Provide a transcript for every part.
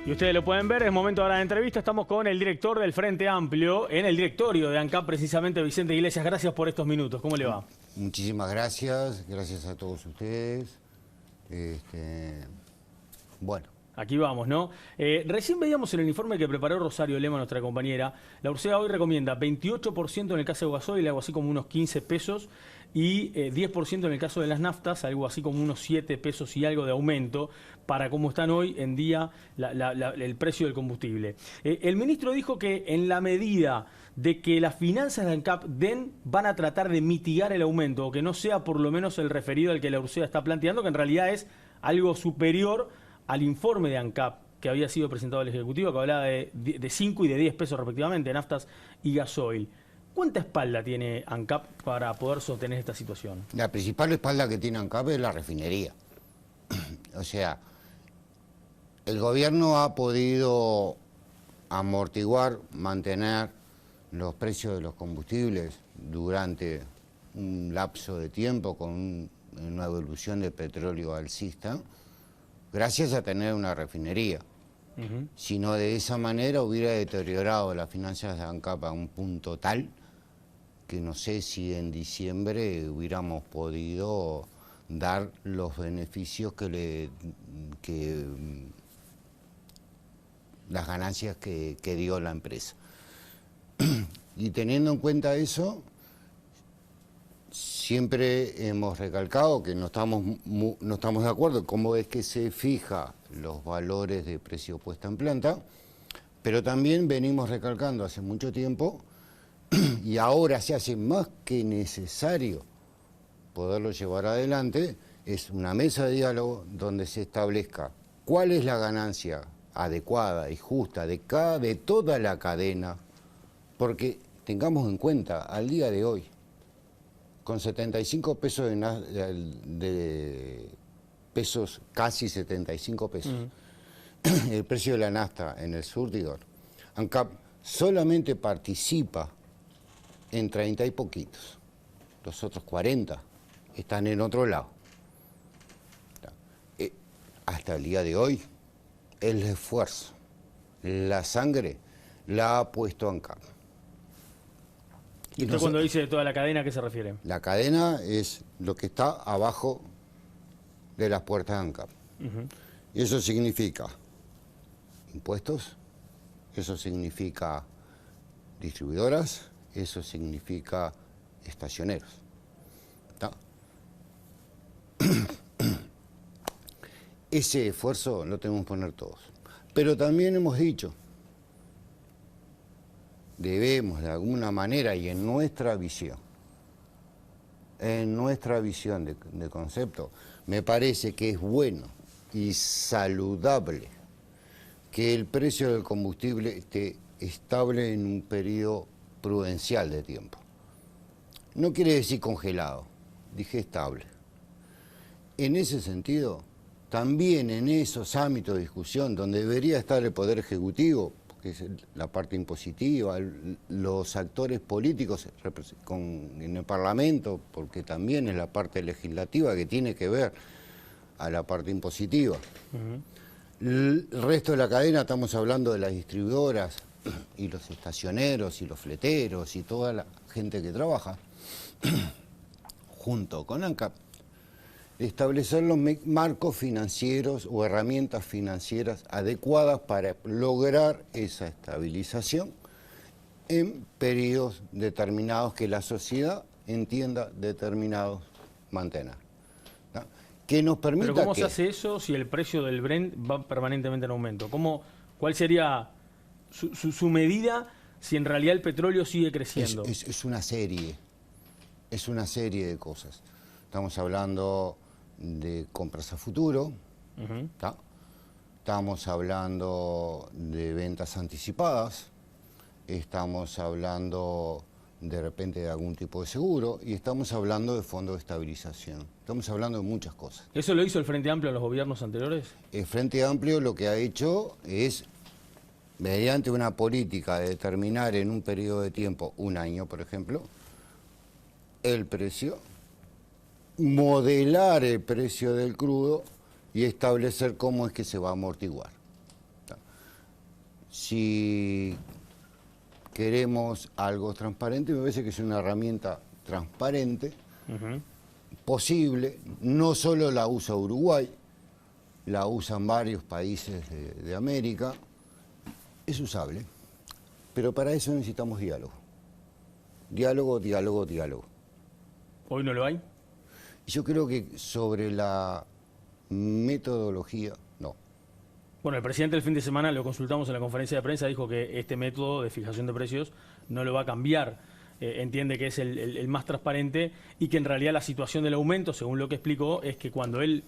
Y ustedes lo pueden ver, es momento ahora de la entrevista. Estamos con el director del Frente Amplio, en el directorio de ANCAP, precisamente Vicente Iglesias. Gracias por estos minutos. ¿Cómo le va? Muchísimas gracias, gracias a todos ustedes. Bueno. Aquí vamos, ¿no? Recién veíamos en el informe que preparó Rosario Lema, nuestra compañera. La URSEA hoy recomienda 28% en el caso de gasoil, algo así como unos 15 pesos, y 10% en el caso de las naftas, algo así como unos 7 pesos y algo de aumento, para cómo están hoy en día el precio del combustible. El ministro dijo que en la medida de que las finanzas de ANCAP van a tratar de mitigar el aumento, o que no sea por lo menos el referido al que la URSEA está planteando, que en realidad es algo superior al informe de ANCAP que había sido presentado al Ejecutivo, que hablaba de 5 y de 10 pesos respectivamente, naftas y gasoil. ¿Cuánta espalda tiene ANCAP para poder sostener esta situación? La principal espalda que tiene ANCAP es la refinería. O sea, el gobierno ha podido amortiguar, mantener los precios de los combustibles durante un lapso de tiempo con una evolución del petróleo alcista, gracias a tener una refinería. Si no, de esa manera hubiera deteriorado las finanzas de ANCAP a un punto tal que no sé si en diciembre hubiéramos podido dar los beneficios las ganancias que dio la empresa. Y teniendo en cuenta eso, siempre hemos recalcado que no estamos de acuerdo en cómo es que se fija los valores de precio puesta en planta, pero también venimos recalcando hace mucho tiempo, y ahora se hace más que necesario poderlo llevar adelante, es una mesa de diálogo donde se establezca cuál es la ganancia adecuada y justa de toda la cadena, porque tengamos en cuenta, al día de hoy, con 75 pesos de pesos, casi 75 pesos, el precio de la nafta en el surtidor, ANCAP solamente participa en 30 y poquitos. Los otros 40 están en otro lado. Hasta el día de hoy, el esfuerzo, la sangre, la ha puesto ANCAP. ¿Y usted cuando dice de toda la cadena, a qué se refiere? La cadena es lo que está abajo de las puertas de ANCAP. Y eso significa impuestos, eso significa distribuidoras, eso significa estacioneros. ¿Está? Ese esfuerzo lo tenemos que poner todos. Pero también hemos dicho, debemos de alguna manera y en nuestra visión de concepto, me parece que es bueno y saludable que el precio del combustible esté estable en un periodo prudencial de tiempo. No quiere decir congelado, dije estable. En ese sentido, también en esos ámbitos de discusión donde debería estar el Poder Ejecutivo, que es la parte impositiva, los actores políticos en el Parlamento, porque también es la parte legislativa que tiene que ver a la parte impositiva. El resto de la cadena, estamos hablando de las distribuidoras y los estacioneros y los fleteros y toda la gente que trabaja, junto con ANCAP, establecer los marcos financieros o herramientas financieras adecuadas para lograr esa estabilización en periodos determinados que la sociedad entienda determinados mantener. ¿No? Que nos permita. Pero ¿cómo se hace eso si el precio del Brent va permanentemente en aumento? ¿Cuál sería su medida si en realidad el petróleo sigue creciendo? Es una serie de cosas. Estamos hablando de compras a futuro, estamos hablando de ventas anticipadas, estamos hablando de repente de algún tipo de seguro y estamos hablando de fondo de estabilización. Estamos hablando de muchas cosas. ¿Eso lo hizo el Frente Amplio en los gobiernos anteriores? El Frente Amplio lo que ha hecho es, mediante una política de determinar en un periodo de tiempo, un año por ejemplo, el precio, modelar el precio del crudo y establecer cómo es que se va a amortiguar. Si queremos algo transparente, me parece que es una herramienta transparente, posible, no solo la usa Uruguay, la usan varios países de América, es usable, pero para eso necesitamos diálogo. Diálogo, diálogo, diálogo. ¿Hoy no lo hay? Yo creo que sobre la metodología, no. Bueno, el presidente el fin de semana, lo consultamos en la conferencia de prensa, dijo que este método de fijación de precios no lo va a cambiar. Entiende que es el más transparente y que en realidad la situación del aumento, según lo que explicó, es que cuando él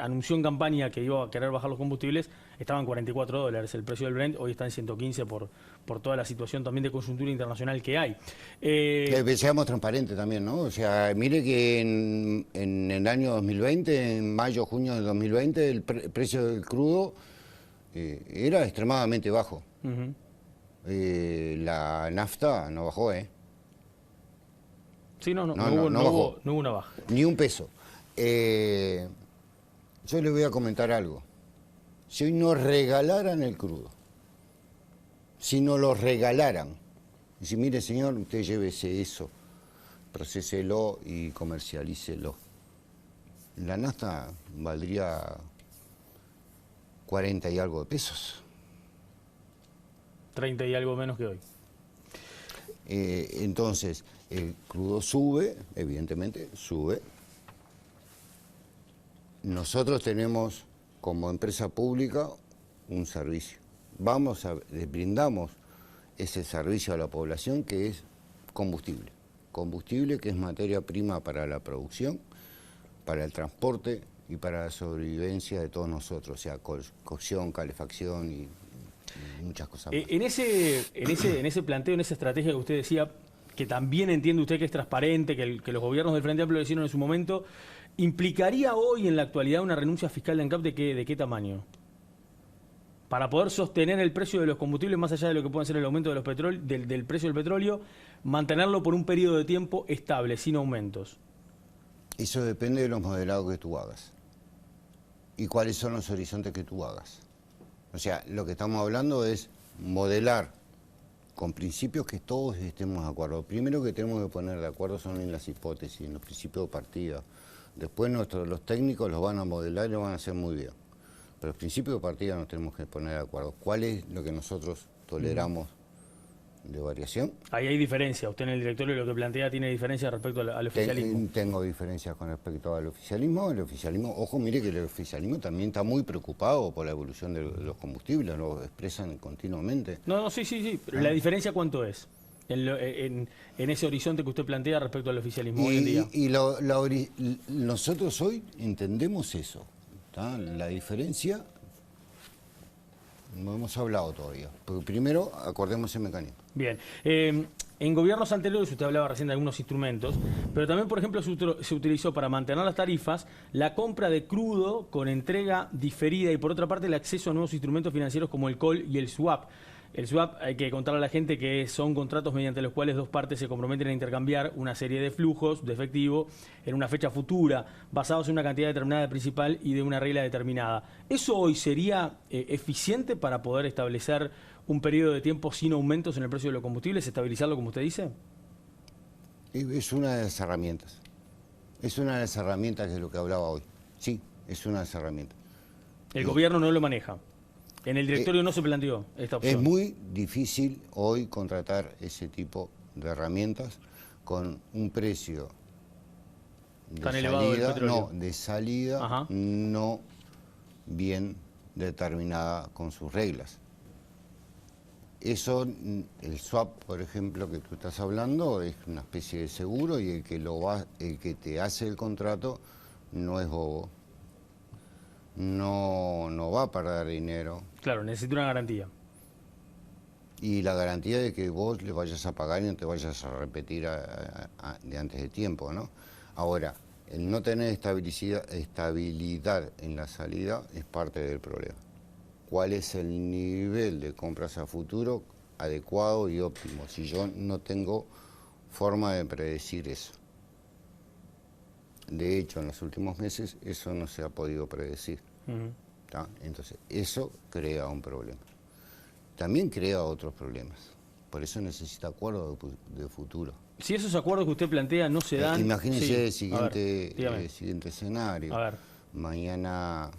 anunció en campaña que iba a querer bajar los combustibles, estaban $44 el precio del Brent, hoy está en 115 por toda la situación también de coyuntura internacional que hay. Que seamos transparentes también, ¿no? O sea, mire que en el año 2020, en mayo, junio de 2020, el precio del crudo era extremadamente bajo. La nafta no bajó, Sí, no hubo una baja. Ni un peso. Yo le voy a comentar algo. Si hoy nos regalaran el crudo, si nos lo regalaran, y si mire señor, usted llévese eso, procéselo y comercialícelo, la nafta valdría 40 y algo de pesos. 30 y algo menos que hoy. Entonces, el crudo sube, evidentemente sube. Nosotros tenemos como empresa pública un servicio. Les brindamos ese servicio a la población que es combustible. Combustible que es materia prima para la producción, para el transporte y para la sobrevivencia de todos nosotros, o sea, cocción, calefacción y muchas cosas más. En ese planteo, en esa estrategia que usted decía, que también entiende usted que es transparente, que los gobiernos del Frente Amplio lo hicieron en su momento, ¿implicaría hoy en la actualidad una renuncia fiscal de ANCAP de qué tamaño? Para poder sostener el precio de los combustibles, más allá de lo que puede ser el aumento de del precio del petróleo, mantenerlo por un periodo de tiempo estable, sin aumentos. Eso depende de los modelados que tú hagas y cuáles son los horizontes que tú hagas. O sea, lo que estamos hablando es modelar con principios que todos estemos de acuerdo. Primero que tenemos que poner de acuerdo son en las hipótesis, en los principios de partida. Después los técnicos los van a modelar y lo van a hacer muy bien. Pero los principios de partida nos tenemos que poner de acuerdo. ¿Cuál es lo que nosotros toleramos de variación? Ahí hay diferencia. Usted en el directorio lo que plantea tiene diferencia respecto al oficialismo. Tengo diferencias con respecto al oficialismo. El oficialismo, ojo, mire que el oficialismo también está muy preocupado por la evolución de los combustibles, lo expresan continuamente. No, sí. Pero ¿la diferencia cuánto es en ese horizonte que usted plantea respecto al oficialismo hoy en día? Nosotros hoy entendemos eso. ¿Tá? La diferencia, no hemos hablado todavía, porque primero acordemos el mecanismo. Bien, en gobiernos anteriores usted hablaba recién de algunos instrumentos, pero también, por ejemplo, se utilizó para mantener las tarifas la compra de crudo con entrega diferida y, por otra parte, el acceso a nuevos instrumentos financieros como el call y el swap. El swap, hay que contarle a la gente que son contratos mediante los cuales dos partes se comprometen a intercambiar una serie de flujos de efectivo en una fecha futura, basados en una cantidad determinada de principal y de una regla determinada. ¿Eso hoy sería eficiente para poder establecer un periodo de tiempo sin aumentos en el precio de los combustibles, estabilizarlo como usted dice? Es una de las herramientas. Es una de las herramientas que es lo que hablaba hoy. Sí, es una de las herramientas. El gobierno no lo maneja. En el directorio no se planteó esta opción. Es muy difícil hoy contratar ese tipo de herramientas con un precio tan elevado del petróleo. De salida no bien determinada con sus reglas. Eso, el swap, por ejemplo, que tú estás hablando, es una especie de seguro y el que te hace el contrato no es bobo. No va a perder dinero. Claro, necesita una garantía. Y la garantía de que vos le vayas a pagar y no te vayas a repetir de antes de tiempo, ¿no? Ahora, el no tener estabilidad en la salida es parte del problema. ¿Cuál es el nivel de compras a futuro adecuado y óptimo? Si yo no tengo forma de predecir eso. De hecho, en los últimos meses eso no se ha podido predecir. Entonces, eso crea un problema. también crea otros problemas. Por eso necesita acuerdos de futuro. Si esos acuerdos que usted plantea no se dan... Imagínese sí. el siguiente escenario. A ver. Mañana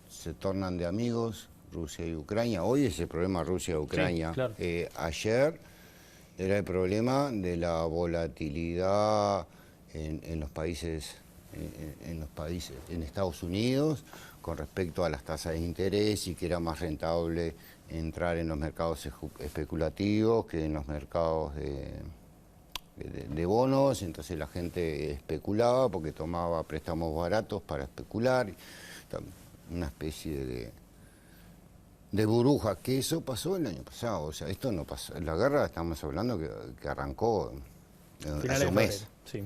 se tornan de amigos Rusia y Ucrania. Hoy es el problema Rusia-Ucrania. Sí, claro. Ayer era el problema de la volatilidad en los países, en Estados Unidos, con respecto a las tasas de interés y que era más rentable entrar en los mercados especulativos que en los mercados de bonos. Entonces la gente especulaba porque tomaba préstamos baratos para especular. Una especie de burbuja, que eso pasó el año pasado. O sea, esto no pasó. La guerra, estamos hablando que arrancó hace un mes. Sí.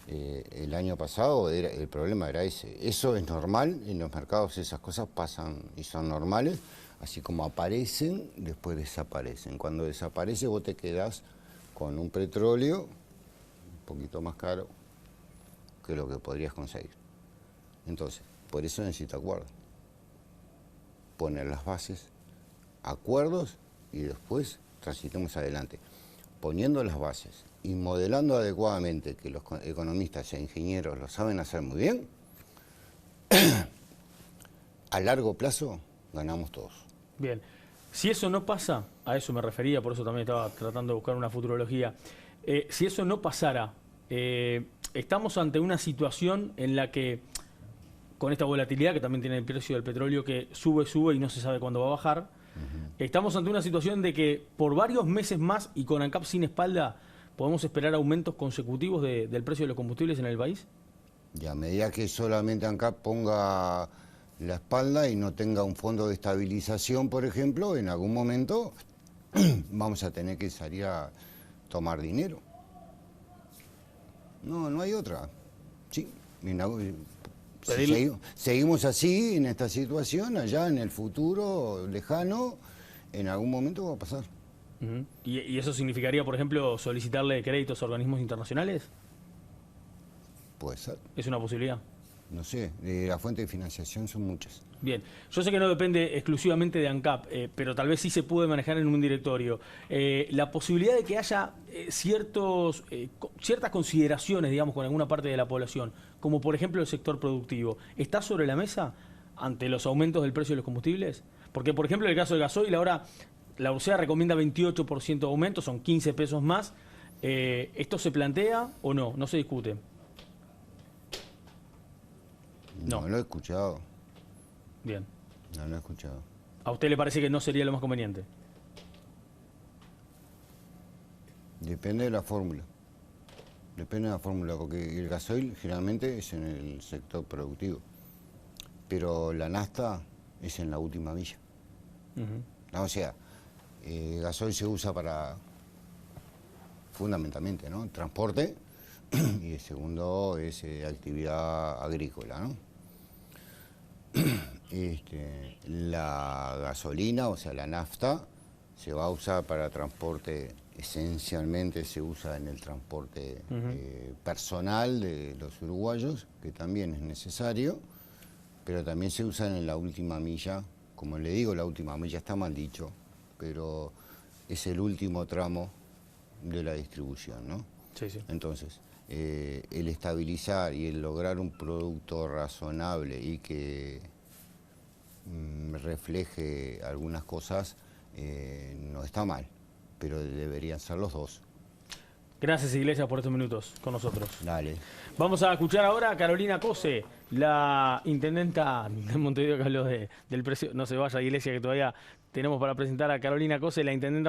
El año pasado el problema era ese. Eso es normal, en los mercados esas cosas pasan y son normales, así como aparecen, después desaparecen. Cuando desaparece vos te quedás con un petróleo un poquito más caro que lo que podrías conseguir. Entonces, por eso necesita acuerdos. Poner las bases, acuerdos y después transitemos adelante. Poniendo las bases y modelando adecuadamente, que los economistas e ingenieros lo saben hacer muy bien, a largo plazo ganamos todos. Bien, si eso no pasa, a eso me refería, por eso también estaba tratando de buscar una futurología, si eso no pasara, estamos ante una situación en la que, con esta volatilidad que también tiene el precio del petróleo, que sube y no se sabe cuándo va a bajar, estamos ante una situación de que por varios meses más y con ANCAP sin espalda, ¿podemos esperar aumentos consecutivos del precio de los combustibles en el país? Y a medida que solamente ANCAP ponga la espalda y no tenga un fondo de estabilización, por ejemplo, en algún momento vamos a tener que salir a tomar dinero. No hay otra. Sí, si seguimos así, en esta situación, allá en el futuro lejano, en algún momento va a pasar. ¿Y eso significaría, por ejemplo, solicitarle créditos a organismos internacionales? Puede ser. ¿Es una posibilidad? No sé, las fuentes de financiación son muchas. Bien, yo sé que no depende exclusivamente de ANCAP, pero tal vez sí se puede manejar en un directorio. La posibilidad de que haya ciertas consideraciones, digamos, con alguna parte de la población, como por ejemplo el sector productivo, ¿está sobre la mesa ante los aumentos del precio de los combustibles? Porque, por ejemplo, en el caso del gasoil, ahora la URSSA recomienda 28% de aumento, son 15 pesos más. ¿Esto se plantea o no? ¿No se discute? No lo he escuchado. Bien. No lo he escuchado. ¿A usted le parece que no sería lo más conveniente? Depende de la fórmula. Depende de la fórmula, porque el gasoil generalmente es en el sector productivo. Pero la nafta es en la última milla. O sea, el gasoil se usa para, fundamentalmente, ¿no?, transporte, y el segundo es actividad agrícola, ¿no? La gasolina, o sea, la nafta, se va a usar para transporte, esencialmente se usa en el transporte personal de los uruguayos, que también es necesario, pero también se usa en la última milla. Como le digo, la última milla está mal dicho, pero es el último tramo de la distribución, ¿no? Sí, sí. Entonces, el estabilizar y el lograr un producto razonable y que refleje algunas cosas no está mal, pero deberían ser los dos. Gracias, Iglesias, por estos minutos con nosotros. Dale. Vamos a escuchar ahora a Carolina Cose, la intendenta de Montevideo, que habló del precio. No se vaya, Iglesias, que todavía tenemos para presentar a Carolina Cose, la intendenta